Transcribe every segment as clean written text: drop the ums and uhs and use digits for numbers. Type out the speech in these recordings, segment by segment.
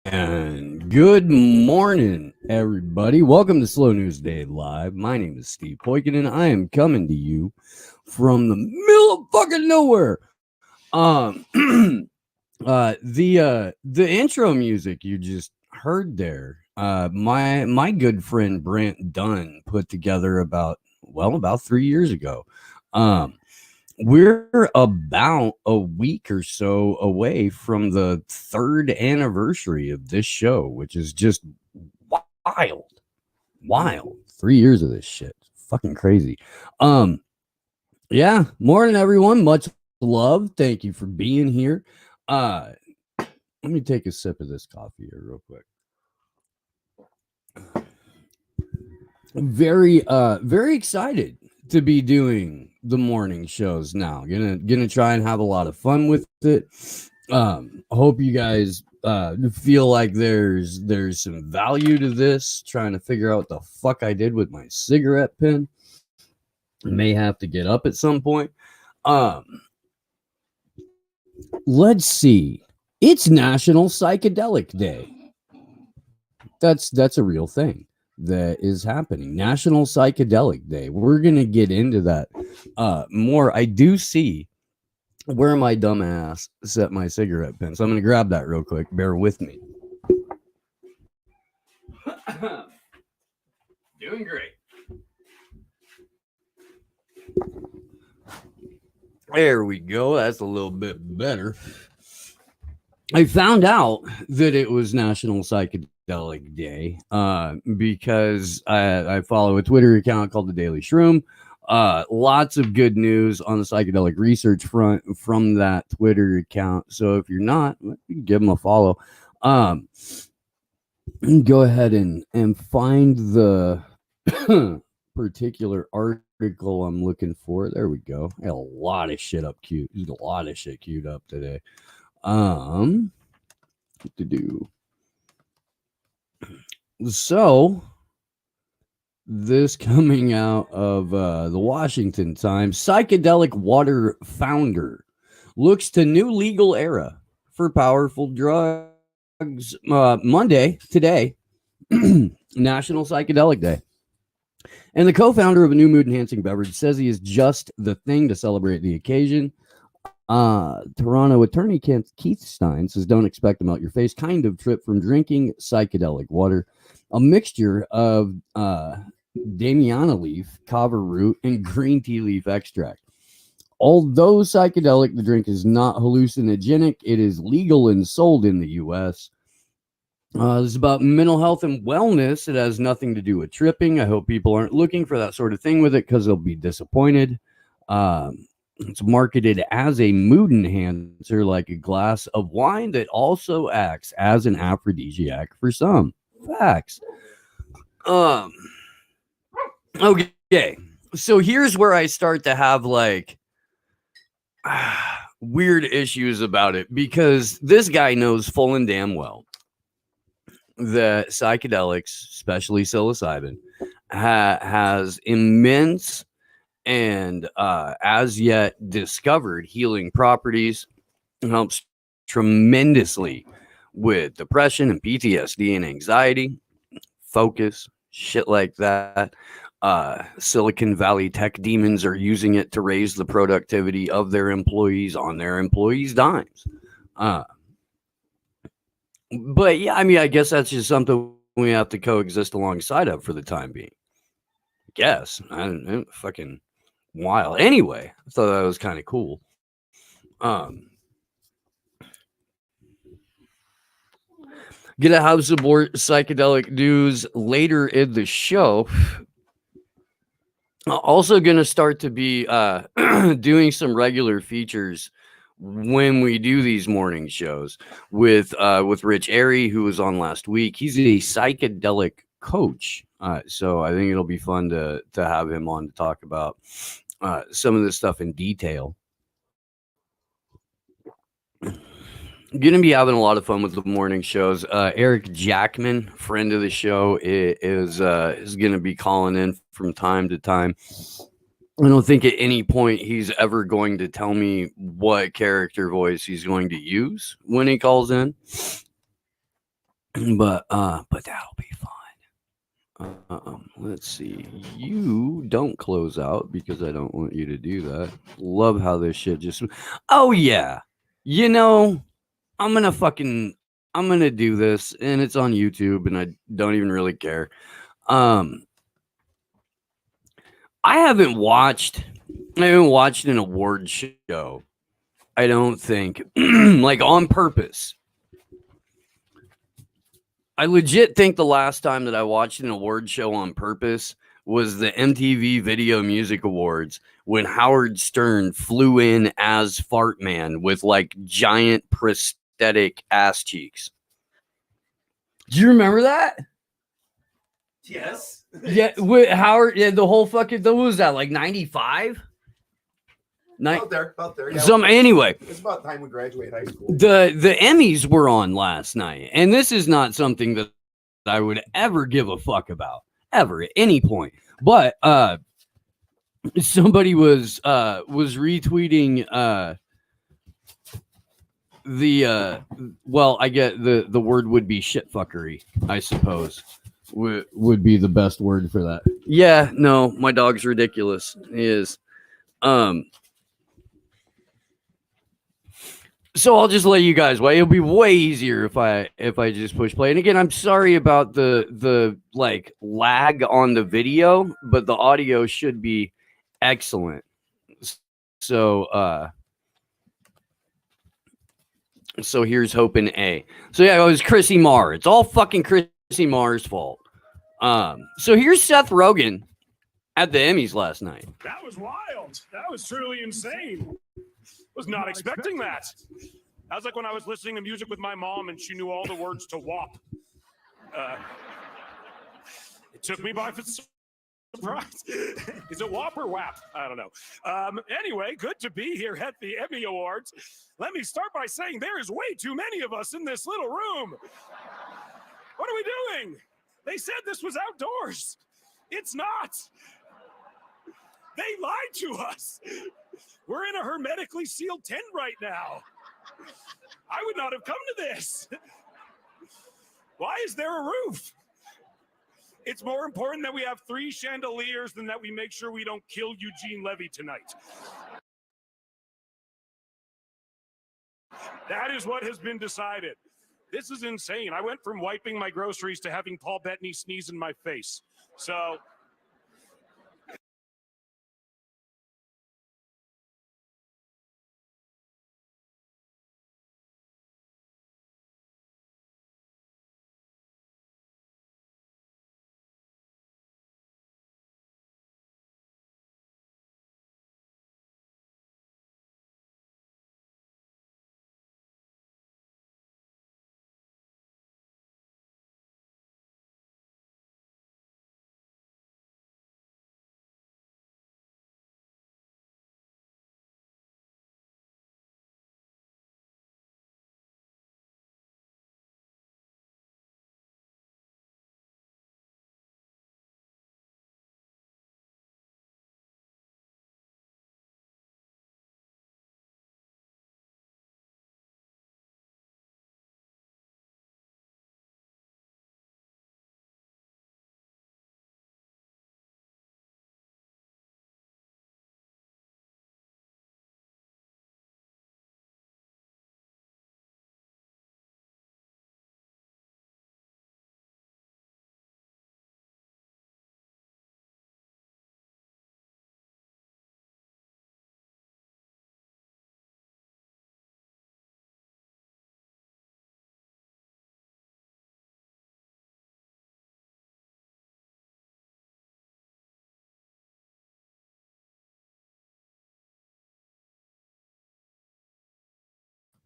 And good morning, everybody. Welcome to Slow News Day Live. My name is Steve Poikin, and I am coming to you from the middle of fucking nowhere. The intro music you just heard there, my good friend Brant Dunn put together about 3 years ago. We're about a week or so away from the third anniversary of this show, which is just wild. 3 years of this shit. Fucking crazy. Yeah, morning everyone. Much love. Thank you for being here. Let me take a sip of this coffee here real quick. Very excited to be doing the morning shows now. Gonna try and have a lot of fun with it. Hope you guys feel like there's some value to this. Trying to figure out what the fuck I did with my cigarette pin. May have to get up at some point. Let's see. It's National Psychedelic Day. That's a real thing that is happening. National Psychedelic Day. We're gonna get into that more. I do see where my dumb ass set my cigarette pin, so I'm gonna grab that real quick. Bear with me. Doing great. There we go. That's a little bit better. I found out that it was National Psychedelic Day because I follow a Twitter account called The Daily Shroom. Lots of good news on the psychedelic research front from that Twitter account. So if you're not, give them a follow. Go ahead and find the particular article I'm looking for. There we go. I got a lot of shit up queued. There's a lot of shit queued up today. What to do? So this coming out of the Washington Times, psychedelic water founder looks to new legal era for powerful drugs. Monday, today, National Psychedelic Day. And the co-founder of a new mood-enhancing beverage says he is just the thing to celebrate the occasion. Toronto attorney Keith Stein says, don't expect a melt your face kind of trip from drinking psychedelic water, a mixture of Damiana leaf, kava root, and green tea leaf extract. Although psychedelic, the drink is not hallucinogenic. It is legal and sold in the U.S. This is about mental health and wellness. It has nothing to do with tripping. I hope people aren't looking for that sort of thing with it because they'll be disappointed. It's marketed as a mood enhancer, like a glass of wine that also acts as an aphrodisiac for some. Facts. Okay. So here's where I start to have like weird issues about it, because this guy knows full and damn well that psychedelics, especially psilocybin, has immense and as yet discovered healing properties. It helps tremendously with depression and PTSD and anxiety, focus, shit like that. Silicon Valley tech demons are using it to raise the productivity of their employees on their employees' dimes. But yeah, I mean, I guess that's just something we have to coexist alongside of for the time being. I guess. I don't fucking wild. Anyway, I thought that was kind of cool. Gonna have some more psychedelic news later in the show. Also gonna start to be doing some regular features when we do these morning shows with Rich Airy, who was on last week. He's a psychedelic coach. So I think it'll be fun to have him on to talk about some of this stuff in detail. Gonna be having a lot of fun with the morning shows. Eric Jackman, friend of the show, is gonna be calling in from time to time. I don't think at any point he's ever going to tell me what character voice he's going to use when he calls in. but that'll be fine. Let's see. You don't close out because I don't want you to do that. Love how this shit just. Oh yeah, you know I'm gonna do this, and it's on YouTube, and I don't even really care. I haven't watched an award show. I don't think like on purpose. I legit think the last time that I watched an award show on purpose was the MTV Video Music Awards when Howard Stern flew in as Fart Man with like giant prosthetic ass cheeks. Do you remember that? Yes. Yeah, with Howard, yeah, the whole fucking, what was that, like 95? Out there. Yeah, anyway, it's about time we graduate high school. The Emmys were on last night, and this is not something that I would ever give a fuck about, ever, at any point. But somebody was retweeting well, I get the word would be shitfuckery, I suppose. Would be the best word for that. Yeah, no, my dog's ridiculous. He is. So I'll just let you guys wait. It'll be way easier if I just push play. And again, I'm sorry about the like lag on the video, but the audio should be excellent. So here's hoping A. So yeah, it was Chrissy Marr. It's all fucking Chrissy Marr's fault. So here's Seth Rogen at the Emmys last night. That was wild. That was truly insane. Was not expecting that. That was like when I was listening to music with my mom and she knew all the words to WAP. It took me by surprise. Is it WAP or WAP? I don't know. Anyway, good to be here at the Emmy Awards. Let me start by saying there is way too many of us in this little room. What are we doing? They said this was outdoors. It's not. They lied to us. We're in a hermetically sealed tent right now. I would not have come to this. Why is there a roof? It's more important that we have 3 chandeliers than that we make sure we don't kill Eugene Levy tonight. That is what has been decided. This is insane. I went from wiping my groceries to having Paul Bettany sneeze in my face. So...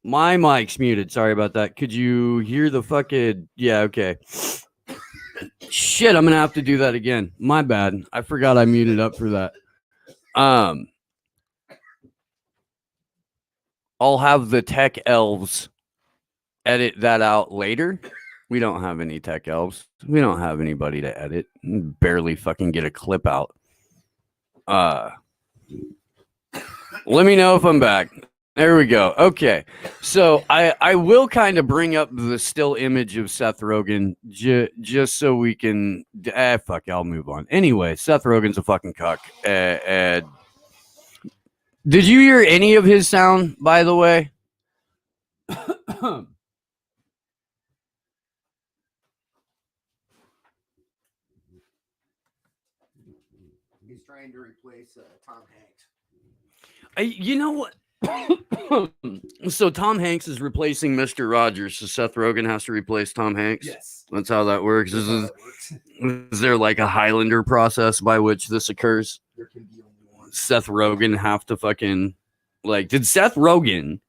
My mic's muted. Sorry about that. Could you hear the fucking... Yeah, okay. Shit, I'm going to have to do that again. My bad. I forgot I muted up for that. I'll have the tech elves edit that out later. We don't have any tech elves. We don't have anybody to edit. Barely fucking get a clip out. Let me know if I'm back. There we go. Okay. So I will kind of bring up the still image of Seth Rogen just so we can fuck, I'll move on. Anyway, Seth Rogen's a fucking cuck. Did you hear any of his sound, by the way? He's trying to replace Tom Hanks. You know what? So Tom Hanks is replacing Mr. Rogers, so Seth Rogen has to replace Tom Hanks? Yes. That's how that works. Is there like a Highlander process by which this occurs? There can be only one. Seth Rogen have to fucking, like, did Seth Rogen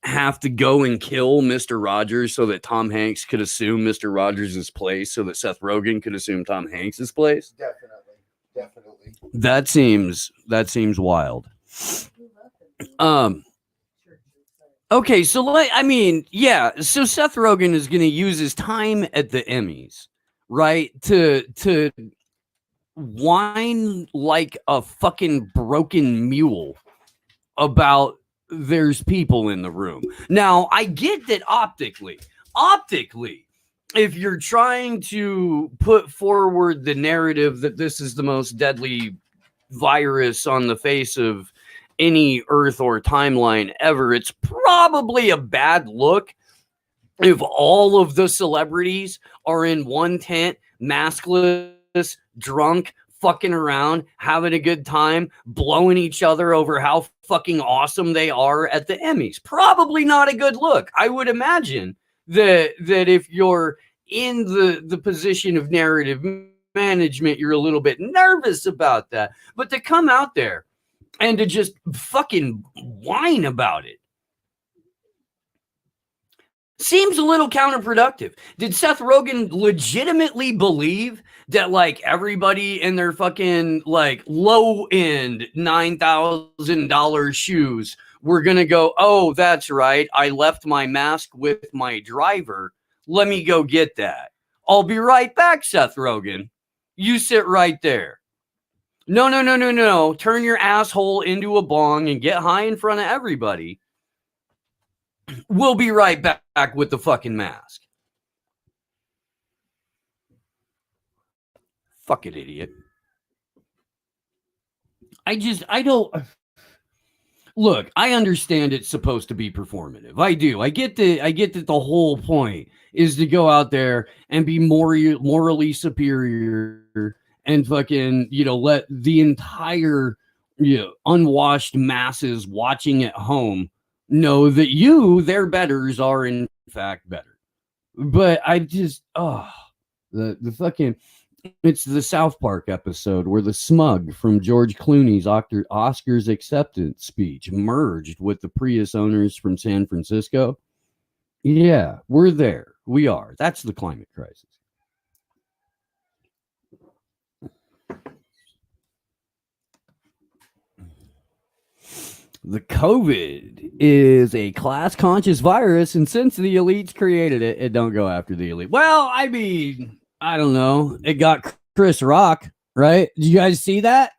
have to go and kill Mr. Rogers so that Tom Hanks could assume Mr. Rogers' place so that Seth Rogen could assume Tom Hanks' place? Definitely. That seems wild. Okay, so so Seth Rogen is going to use his time at the Emmys, right, to whine like a fucking broken mule about there's people in the room. Now, I get that optically, if you're trying to put forward the narrative that this is the most deadly virus on the face of any Earth or timeline ever, it's probably a bad look if all of the celebrities are in one tent, maskless, drunk, fucking around, having a good time, blowing each other over how fucking awesome they are at the Emmys. Probably not a good look. I would imagine that if you're in the position of narrative management, you're a little bit nervous about that. But to come out there and to just fucking whine about it seems a little counterproductive. Did Seth Rogen legitimately believe that like everybody in their fucking like low end $9,000 shoes were going to go, oh, that's right, I left my mask with my driver. Let me go get that. I'll be right back, Seth Rogen. You sit right there. No. Turn your asshole into a bong and get high in front of everybody. We'll be right back with the fucking mask. Fuck it, idiot. I don't. Look, I understand it's supposed to be performative. I do. I get that the whole point is to go out there and be morally superior and fucking, let the entire, unwashed masses watching at home know that their betters, are in fact better. But I just, the fucking, it's the South Park episode where the smug from George Clooney's Oscars acceptance speech merged with the Prius owners from San Francisco. Yeah, we're there. We are. That's the climate crisis. The COVID is a class-conscious virus, and since the elites created it, it don't go after the elite. Well, I mean, I don't know. It got Chris Rock, right? Did you guys see that?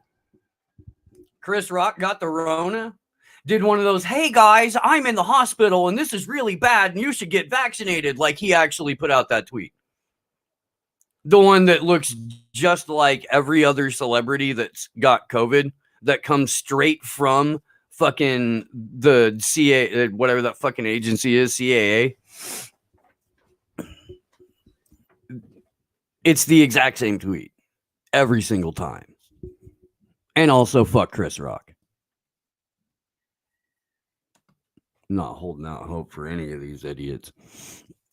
Chris Rock got the Rona. Did one of those, hey guys, I'm in the hospital and this is really bad and you should get vaccinated. Like he actually put out that tweet. The one that looks just like every other celebrity that's got COVID that comes straight from fucking the CA, whatever that fucking agency is, CAA. It's the exact same tweet every single time. And also fuck Chris Rock. Not holding out hope for any of these idiots.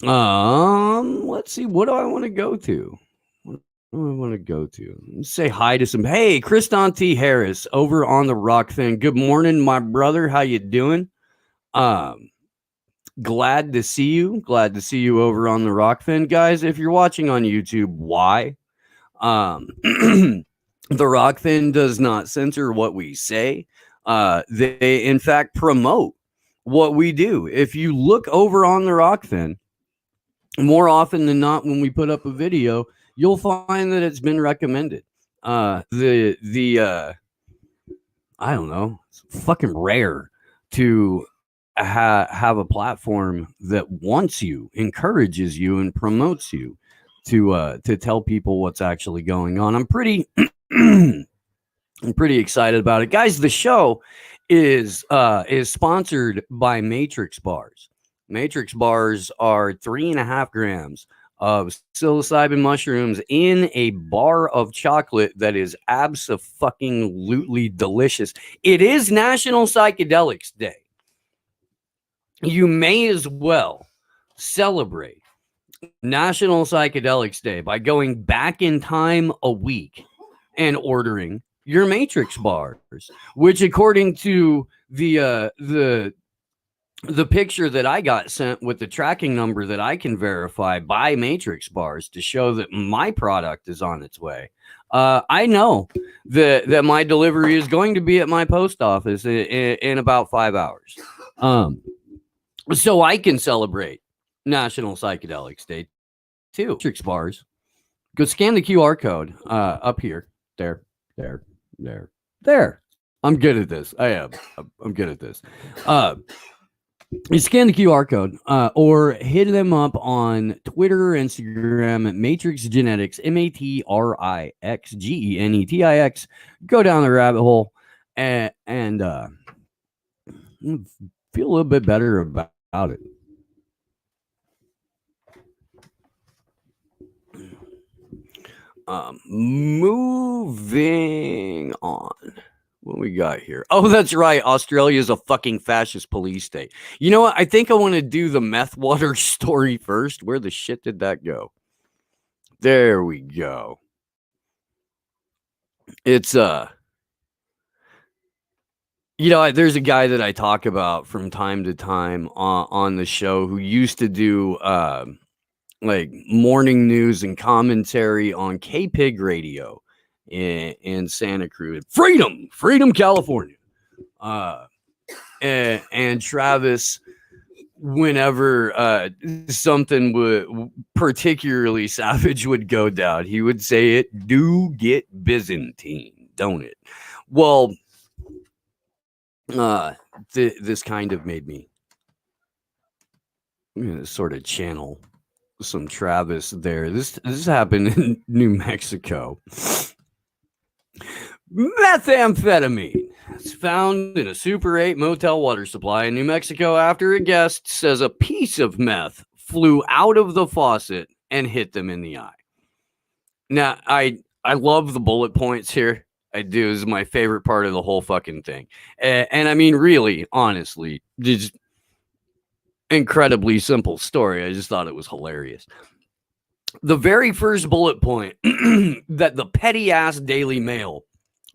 Let's see. What do I want to go to? What do I want to go to? Let's say hi to some. Hey, Kriston T. Harris over on the Rock thing. Good morning, my brother. How you doing? Glad to see you. Glad to see you over on the Rock Fin. Guys, if you're watching on YouTube, why? The Rock Fin does not censor what we say. They, in fact, promote what we do. If you look over on the Rock Fin, more often than not, when we put up a video, you'll find that it's been recommended. I don't know, it's fucking rare to have a platform that wants you, encourages you, and promotes you to tell people what's actually going on. I'm pretty I'm pretty excited about it, guys. The show is sponsored by Matrix Bars. Matrix Bars are 3.5 grams of psilocybin mushrooms in a bar of chocolate that is abso-fucking-lutely delicious. It is National Psychedelics Day. You may as well celebrate National Psychedelics Day by going back in time a week and ordering your Matrix bars, which, according to the picture that I got sent with the tracking number that I can verify by Matrix Bars to show that my product is on its way, I know that my delivery is going to be at my post office in about 5 hours. So I can celebrate National Psychedelics Day too. Matrix Bars. Go scan the QR code up here. There. I'm good at this. I am. I'm good at this. You scan the QR code or hit them up on Twitter or Instagram at Matrix Genetics, MatrixGenetics. Go down the rabbit hole and feel a little bit better about it. Moving on. What we got here? Oh, that's right. Australia is a fucking fascist police state. You know what? I think I want to do the Methwater story first. Where the shit did that go? There we go. It's there's a guy that I talk about from time to time on the show who used to do like morning news and commentary on K-Pig radio in Santa Cruz, Freedom, California. And Travis, whenever something would particularly savage would go down, he would say, "It do get Byzantine, don't it?" Well, this kind of made me sort of channel some Travis there. This happened in New Mexico. Methamphetamine is found in a Super 8 motel water supply in New Mexico after a guest says a piece of meth flew out of the faucet and hit them in the eye. Now, I love the bullet points here. I do. This is my favorite part of the whole fucking thing. And I mean, really, honestly, just incredibly simple story. I just thought it was hilarious. The very first bullet point that the petty ass Daily Mail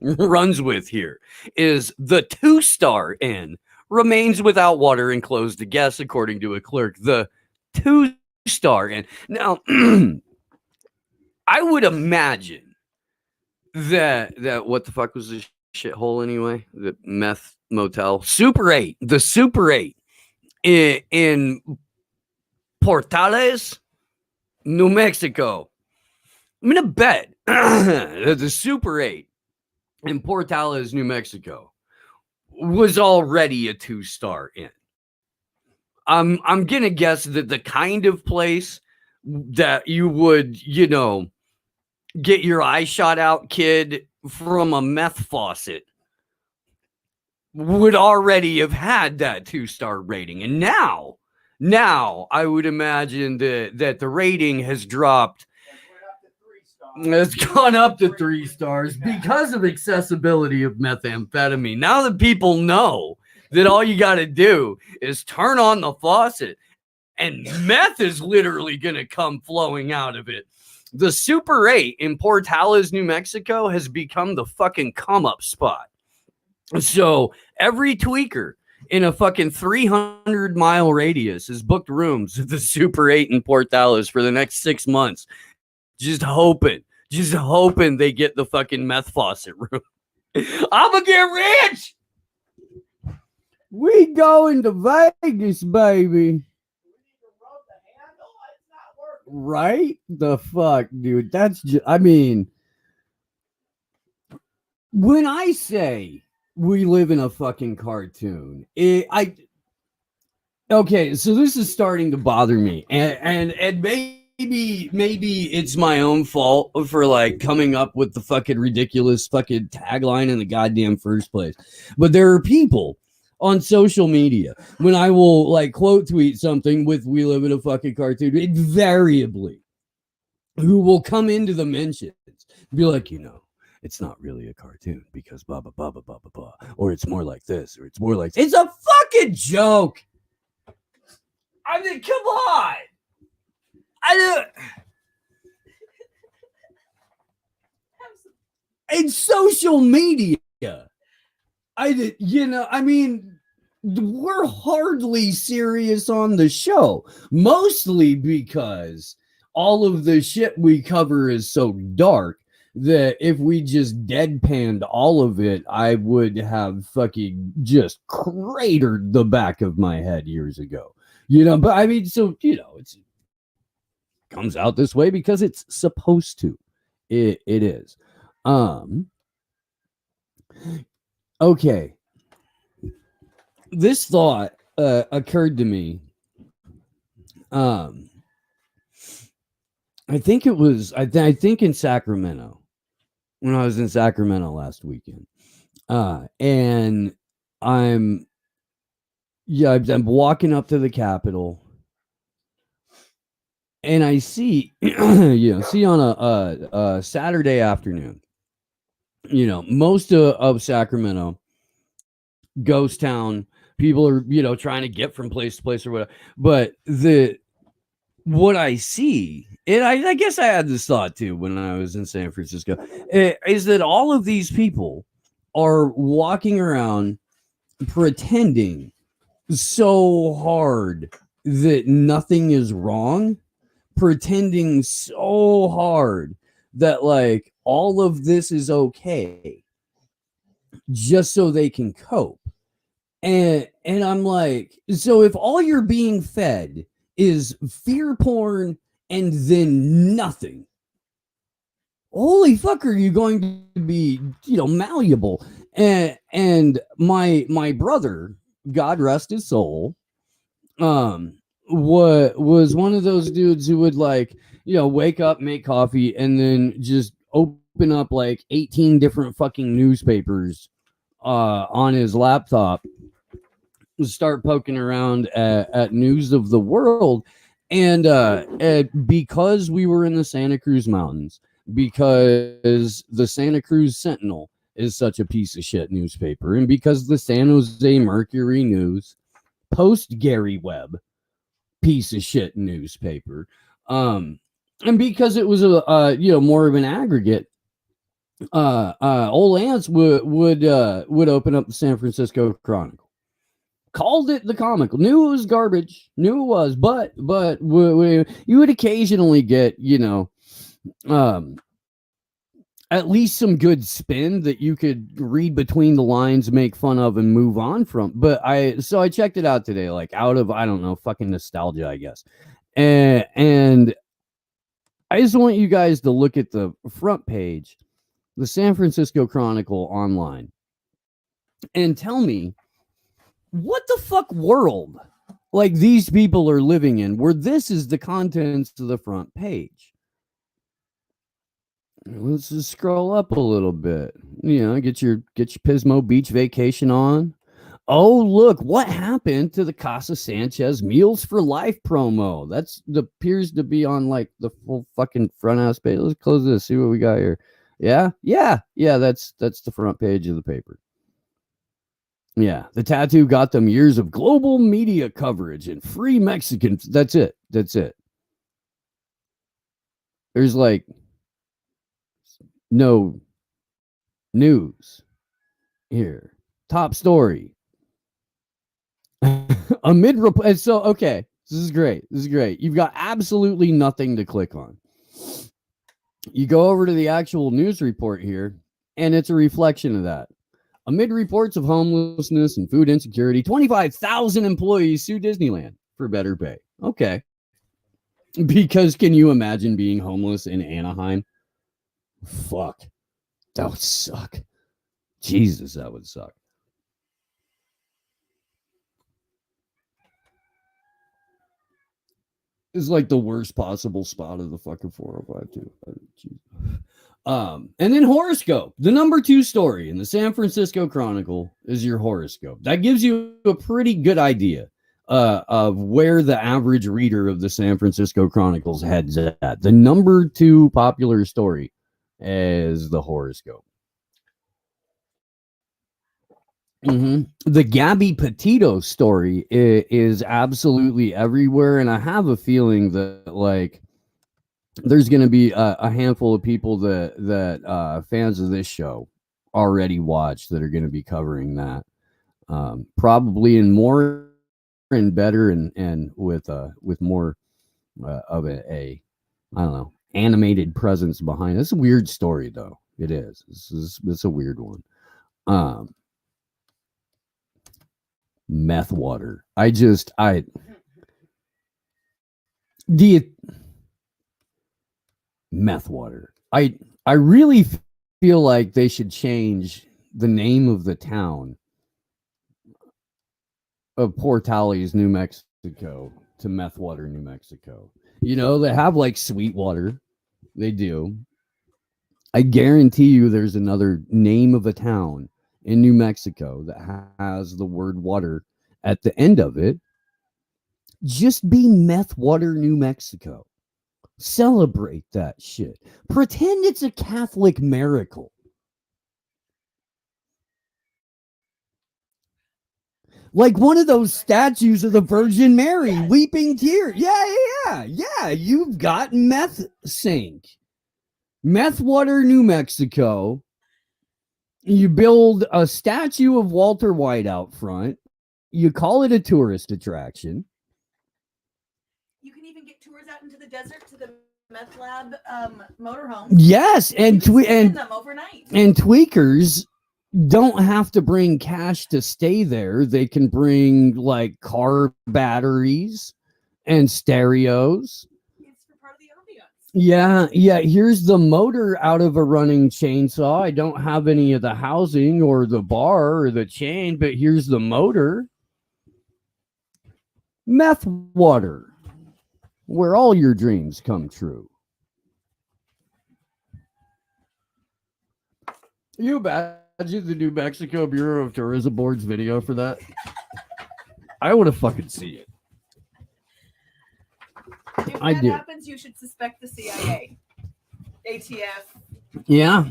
runs with here is the 2-star inn remains without water and closed to guests, according to a clerk. The 2-star inn. Now, I would imagine that what the fuck was this shithole anyway? The meth motel, Super 8, the Super 8 in Portales, New Mexico. I'm gonna bet that the Super 8 in Portales, New Mexico was already a 2-star inn. I'm gonna guess that the kind of place that you would, get your eye shot out, kid, from a meth faucet would already have had that 2-star rating. And now I would imagine that the rating has dropped. It's gone up to 3 stars because of accessibility of methamphetamine. Now that people know that all you got to do is turn on the faucet and meth is literally going to come flowing out of it. The Super 8 in Portales, New Mexico has become the fucking come up spot. So every tweaker in a fucking 300-mile radius has booked rooms at the Super 8 in Portales for the next 6 months. Just hoping they get the fucking meth faucet room. I'ma get rich. We going to Vegas, baby. Right? The fuck, dude. That's just, I mean, when I say we live in a fucking cartoon, Okay, so this is starting to bother me, and maybe it's my own fault for like coming up with the fucking ridiculous fucking tagline in the goddamn first place. But there are people on social media when I will like quote tweet something with "We live in a fucking cartoon," invariably, who will come into the mentions, be like, it's not really a cartoon because blah blah blah blah blah blah blah, or it's more like this, or it's more like it's a fucking joke. I mean, come on. In social media, we're hardly serious on the show, mostly because all of the shit we cover is so dark that if we just deadpanned all of it, I would have fucking just cratered the back of my head years ago. But I mean, so, it's comes out this way because it's supposed to. It is. Okay. This thought occurred to me. I think it was, I think in Sacramento, when I was in Sacramento last weekend. And I'm walking up to the Capitol, and I see, see on a Saturday afternoon, most of Sacramento, ghost town, people are, trying to get from place to place or whatever. But what I see, and I guess I had this thought too when I was in San Francisco, is that all of these people are walking around pretending so hard that nothing is wrong, pretending so hard that like all of this is okay just so they can cope. And I'm like, so if all you're being fed is fear porn and then nothing, holy fuck, are you going to be, malleable? And my brother, God rest his soul, was one of those dudes who would like, wake up, make coffee, and then just open up like 18 different fucking newspapers on his laptop, start poking around at news of the world. And because we were in the Santa Cruz Mountains, because the Santa Cruz Sentinel is such a piece of shit newspaper, and because the San Jose Mercury News, post Gary Webb, piece of shit newspaper, and because it was a more of an aggregate, old Lance would open up the San Francisco Chronicle, called it the Comical, knew it was garbage, knew it was, but you would occasionally get at least some good spin that you could read between the lines, make fun of, and move on from. But I checked it out today, like out of, I don't know, fucking nostalgia, I guess. And I just want you guys to look at the front page, the San Francisco Chronicle online, and tell me what the fuck world like these people are living in where this is the contents of the front page. Let's just scroll up a little bit. Get your Pismo Beach vacation on. Oh, look, what happened to the Casa Sanchez Meals for Life promo? Appears to be on like the full fucking front ass page. Let's close this, see what we got here. Yeah, that's the front page of the paper. Yeah, the tattoo got them years of global media coverage and free Mexican. That's it. There's like no news here. Top story. Amid so okay, this is great. You've got absolutely nothing to click on. You go over to the actual news report here, and it's a reflection of that. Amid reports of homelessness and food insecurity, 25,000 employees sue Disneyland for better pay. Okay. Because can you imagine being homeless in Anaheim? Fuck. That would suck. Jesus, that would suck. is like the worst possible spot of the fucking 405 too. And then horoscope. The number 2 story in the San Francisco Chronicle is your horoscope. That gives you a pretty good idea of where the average reader of the San Francisco Chronicles heads at. The number 2 popular story is the horoscope. The Gabby Petito story is absolutely everywhere, and I have a feeling that like there's going to be a handful of people that fans of this show already watch that are going to be covering that, probably in more and better and with more of a I don't know, animated presence behind it. It's a weird story though. It is. It's a weird one. Methwater. Methwater. I really feel like they should change the name of the town of Portales, New Mexico to Methwater, New Mexico. You know, they have like Sweetwater. They do. I guarantee you there's another name of a town in New Mexico that has the word water at the end of it. Just be Methwater, New Mexico. Celebrate that shit. Pretend it's a Catholic miracle. Like one of those statues of the Virgin Mary weeping tears. Yeah. You've got Meth Sink. Methwater, New Mexico. You build a statue of Walter White out front. You call it a tourist attraction. You can even get tours out into the desert to the meth lab motorhome. Yes, and them overnight. And tweakers don't have to bring cash to stay there. They can bring like car batteries and stereos. It's for part of the ambiance. Yeah. Here's the motor out of a running chainsaw. I don't have any of the housing or the bar or the chain, but here's the motor. Methwater, where all your dreams come true. You imagine the New Mexico Bureau of Tourism Board's video for that? I want to fucking see it. If that happens, you should suspect the CIA, ATF. Yeah.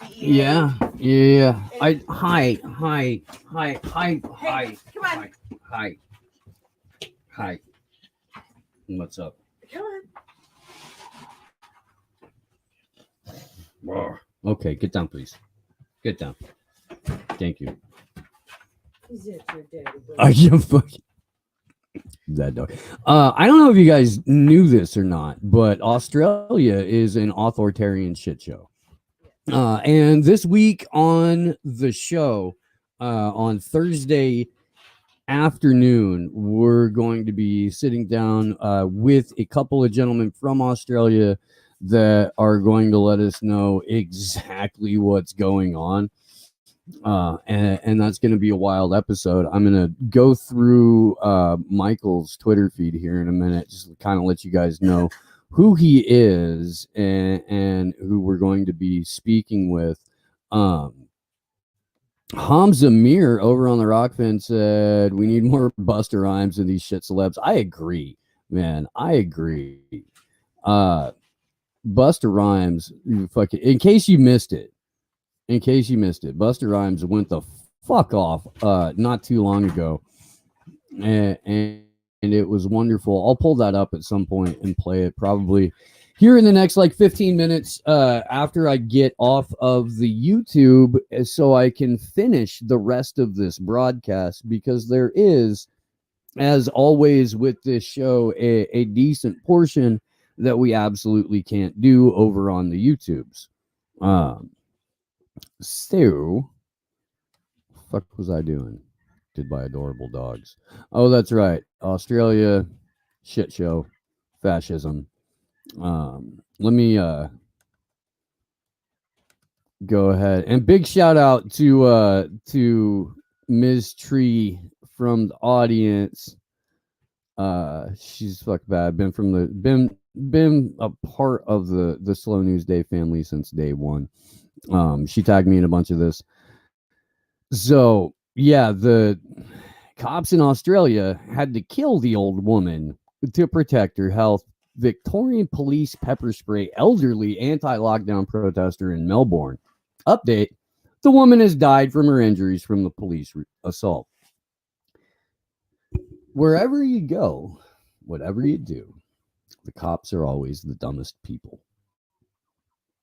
DEA. Yeah. Hi. Hey, come on. Hi. What's up? Come on. Okay, get down, please. Get down. Thank you. Is it your daddy? Are you fucking that dog? I don't know if you guys knew this or not, but Australia is an authoritarian shit show. And this week on the show, on Thursday afternoon, we're going to be sitting down with a couple of gentlemen from Australia that are going to let us know exactly what's going on. And that's going to be a wild episode. I'm going to go through Michael's Twitter feed here in a minute, just to kind of let you guys know who he is and who we're going to be speaking with. Hamza Mir over on the Rockfin said, we need more Busta Rhymes in these shit celebs. I agree, man. I agree. Busta Rhymes, fucking, in case you missed it, Busta Rhymes went the fuck off not too long ago, and it was wonderful. I'll pull that up at some point and play it probably here in the next like 15 minutes after I get off of the YouTube, so I can finish the rest of this broadcast, because there is, as always with this show, a decent portion that we absolutely can't do over on the YouTubes. So, fuck was I doing? Did by adorable dogs. Oh, that's right. Australia, shit show, fascism. Let me go ahead and big shout out to Ms. Tree from the audience. She's fuck bad. Been a part of the Slow News Day family since day one. She tagged me in a bunch of this. So yeah, the cops in Australia had to kill the old woman to protect her health. Victorian police pepper spray elderly anti-lockdown protester in Melbourne. Update: the woman has died from her injuries from the police assault. Wherever you go, whatever you do, the cops are always the dumbest people.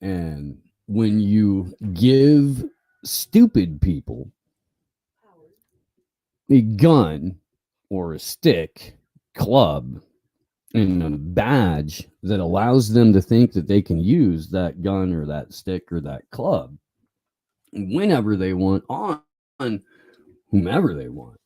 And when you give stupid people a gun or a stick, club, and a badge that allows them to think that they can use that gun or that stick or that club whenever they want on whomever they want.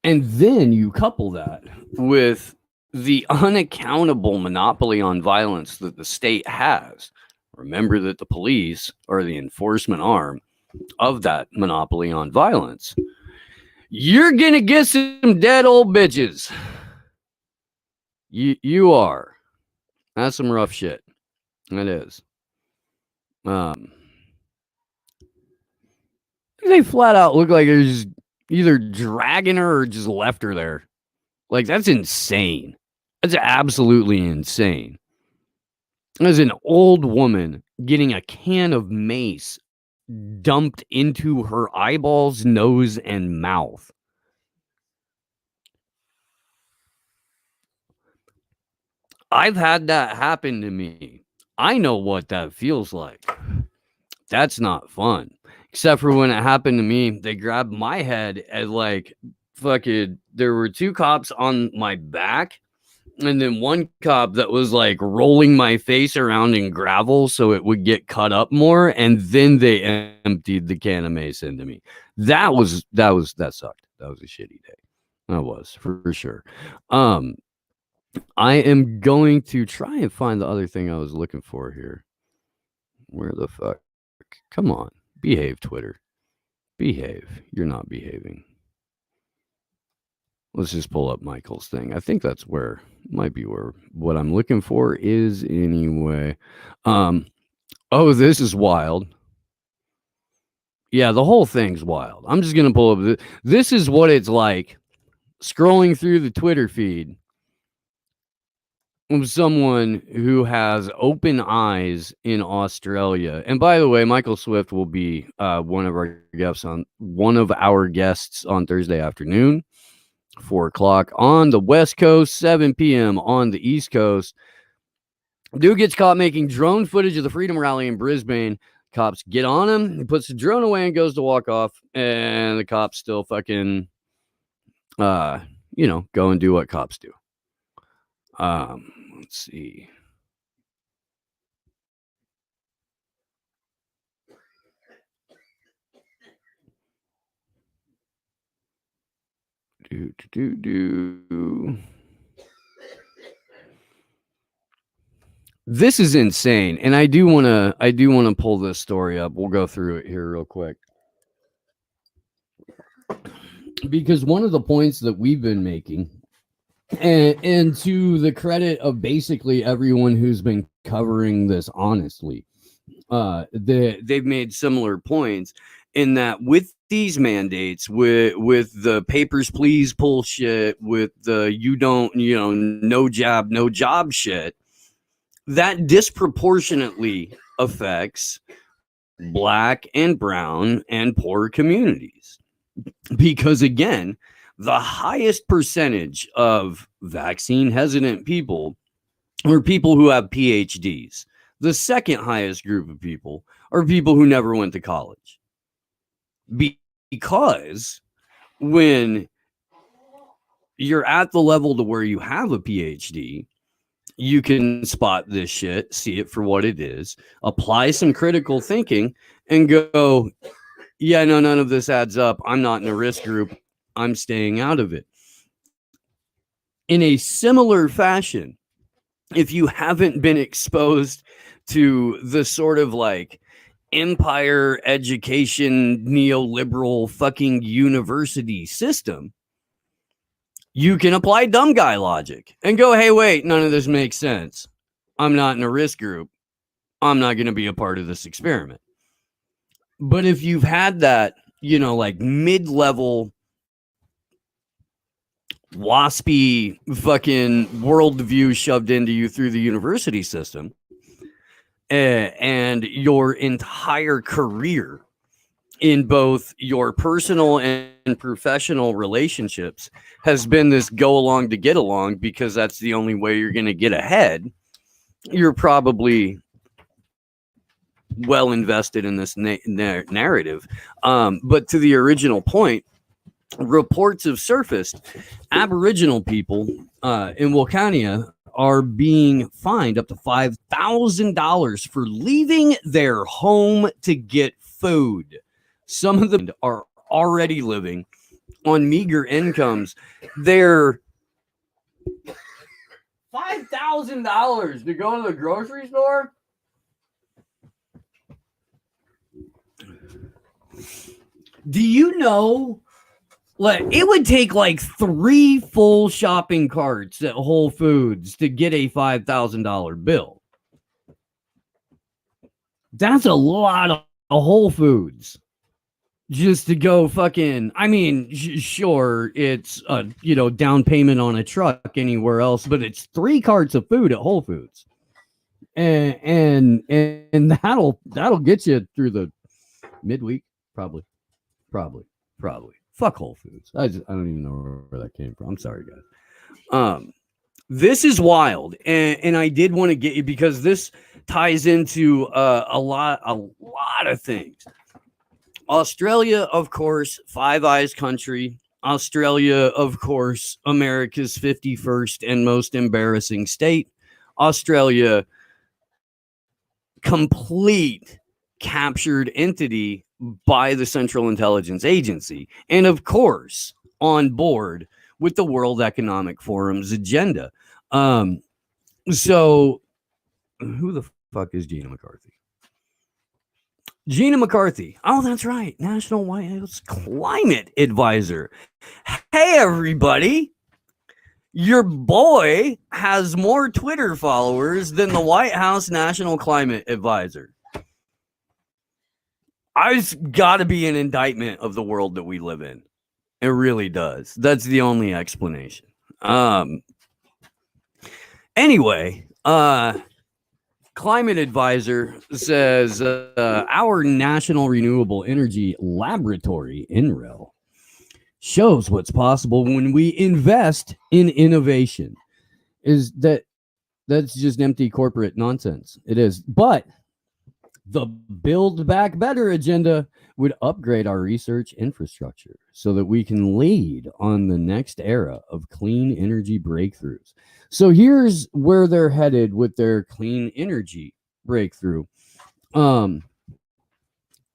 And then you couple that with the unaccountable monopoly on violence that the state has. Remember that the police are the enforcement arm of that monopoly on violence. You're gonna get some dead old bitches. You are. That's some rough shit. That is. They flat out look like they're just either dragging her or just left her there. Like, that's insane. That's absolutely insane. There's an old woman getting a can of mace dumped into her eyeballs, nose, and mouth. I've had that happen to me. I know what that feels like. That's not fun. Except for when it happened to me, they grabbed my head and like fucking, there were two cops on my back and then one cop that was like rolling my face around in gravel so it would get cut up more, and then they emptied the can of mace into me. That sucked. That was a shitty day. That was for sure. I am going to try and find the other thing I was looking for here. Where the fuck? Come on. Behave, Twitter. Behave. You're not behaving. Let's just pull up Michael's thing. I think that's where, might be where what I'm looking for is anyway. Oh, this is wild. Yeah, the whole thing's wild. I'm just going to pull up. This is what it's like scrolling through the Twitter feed of someone who has open eyes in Australia. And by the way, Michael Swift will be one of our guests on Thursday afternoon, 4:00 on the West Coast, 7 p.m. on the East Coast. Dude gets caught making drone footage of the Freedom Rally in Brisbane. Cops get on him. He puts the drone away and goes to walk off. And the cops still fucking, go and do what cops do. Let's see. This is insane, and I do want to pull this story up. We'll go through it here real quick, because one of the points that we've been making, and to the credit of basically everyone who's been covering this honestly, they've made similar points in that with these mandates, with the papers please bullshit, with the no job shit, that disproportionately affects Black and brown and poor communities. Because again, the highest percentage of vaccine hesitant people are people who have PhDs. The second highest group of people are people who never went to college. Because when you're at the level to where you have a PhD, you can spot this shit, see it for what it is, apply some critical thinking, and go, yeah, no, none of this adds up. I'm not in a risk group. I'm staying out of it. In a similar fashion, if you haven't been exposed to the sort of like empire education, neoliberal fucking university system, you can apply dumb guy logic and go, hey, wait, none of this makes sense. I'm not in a risk group. I'm not going to be a part of this experiment. But if you've had that, like mid-level waspy fucking worldview shoved into you through the university system, and your entire career in both your personal and professional relationships has been this go along to get along because that's the only way you're going to get ahead, you're probably well invested in this narrative. But to the original point, reports have surfaced. Aboriginal people in Wilcannia are being fined up to $5,000 for leaving their home to get food. Some of them are already living on meager incomes. They're $5,000 to go to the grocery store. Do you know? Like, it would take like 3 full shopping carts at Whole Foods to get a $5,000 bill. That's a lot of Whole Foods just to go fucking. I mean, sure, it's a down payment on a truck anywhere else, but it's 3 carts of food at Whole Foods, and that'll get you through the midweek, probably. Fuck Whole Foods. I don't even know where that came from. I'm sorry, guys. This is wild, and I did want to get you because this ties into a lot of things. Australia, of course, Five Eyes country. Australia, of course, America's 51st and most embarrassing state. Australia, complete captured entity by the Central Intelligence Agency, and of course on board with the World Economic Forum's agenda. So who the fuck is Gina McCarthy? Gina McCarthy. Oh, that's right. National White House Climate Advisor. Hey, everybody. Your boy has more Twitter followers than the White House National Climate Advisor. It's got to be an indictment of the world that we live in. It really does. That's the only explanation. Anyway, Climate Advisor says our National Renewable Energy Laboratory, NREL, shows what's possible when we invest in innovation. That's just empty corporate nonsense. It is. But the Build Back Better agenda would upgrade our research infrastructure so that we can lead on the next era of clean energy breakthroughs. So here's where they're headed with their clean energy breakthrough. The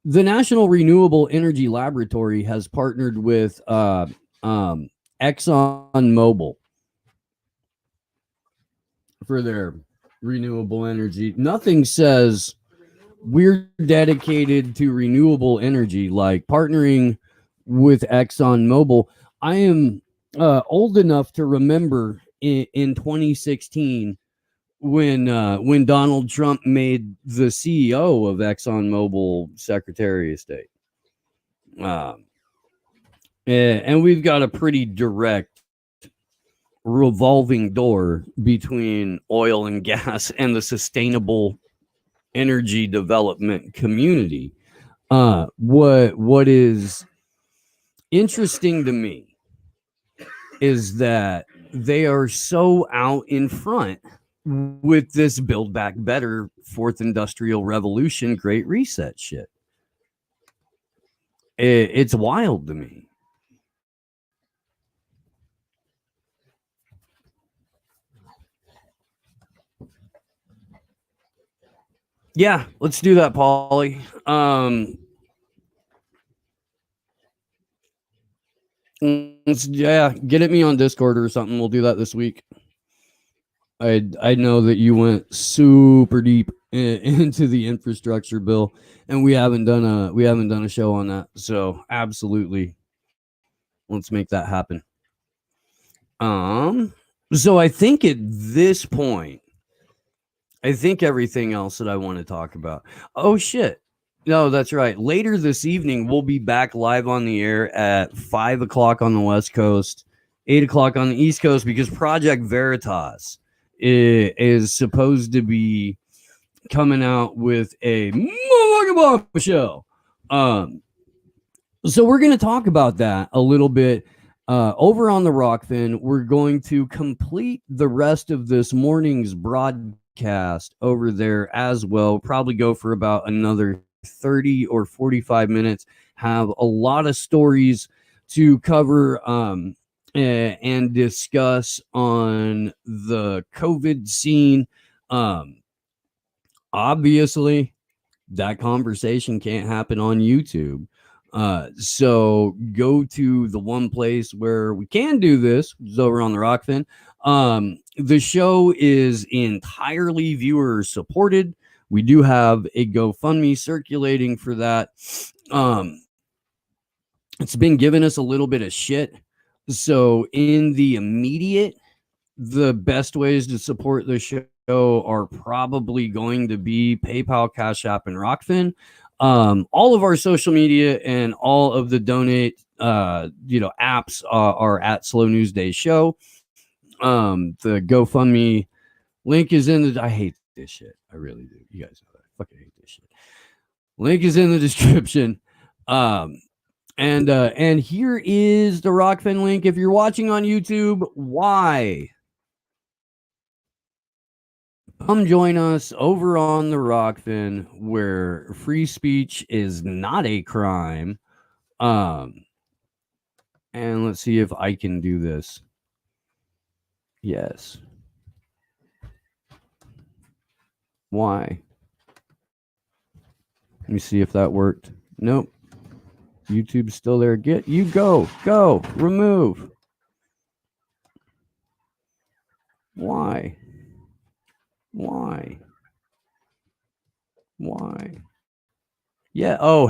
National Renewable Energy Laboratory has partnered with ExxonMobil for their renewable energy. Nothing says we're dedicated to renewable energy like partnering with ExxonMobil. I am old enough to remember in 2016 when Donald Trump made the CEO of ExxonMobil Secretary of State. And we've got a pretty direct revolving door between oil and gas and the sustainable energy development community. What is interesting to me is that they are so out in front with this Build Back Better, Fourth Industrial Revolution, Great Reset shit. It's wild to me. Yeah, let's do that, Paulie. Get at me on Discord or something. We'll do that this week. I know that you went super deep into the infrastructure bill, and we haven't done a show on that. So absolutely, let's make that happen. So I think at this point, I think everything else that I want to talk about. Oh shit. No, that's right. Later this evening, we'll be back live on the air at 5 o'clock on the West Coast, 8 o'clock on the East Coast, because Project Veritas is supposed to be coming out with a motherfucking bomb show. So we're going to talk about that a little bit over on the Rockfin. We're going to complete the rest of this morning's broadcast over there as well. Probably go for about another 30 or 45 minutes. Have a lot of stories to cover and discuss on the COVID scene. Obviously, that conversation can't happen on YouTube. So go to the one place where we can do this, which is over on the Rockfin. The show is entirely viewer supported. We do have a GoFundMe circulating for that. It's been giving us a little bit of shit. So in the immediate, the best ways to support the show are probably going to be PayPal, Cash App, and Rockfin. All of our social media and all of the donate apps are at Slow News Day Show. The GoFundMe link is in the I hate this shit. I really do. You guys know that. I fucking hate this shit. Link is in the description. And here is the Rockfin link. If you're watching on YouTube, why? Come join us over on the Rockfin, where free speech is not a crime. And let's see if I can do this. Yes. Why? Let me see if that worked. Nope. YouTube's still there. Go, remove. Why? Yeah. Oh,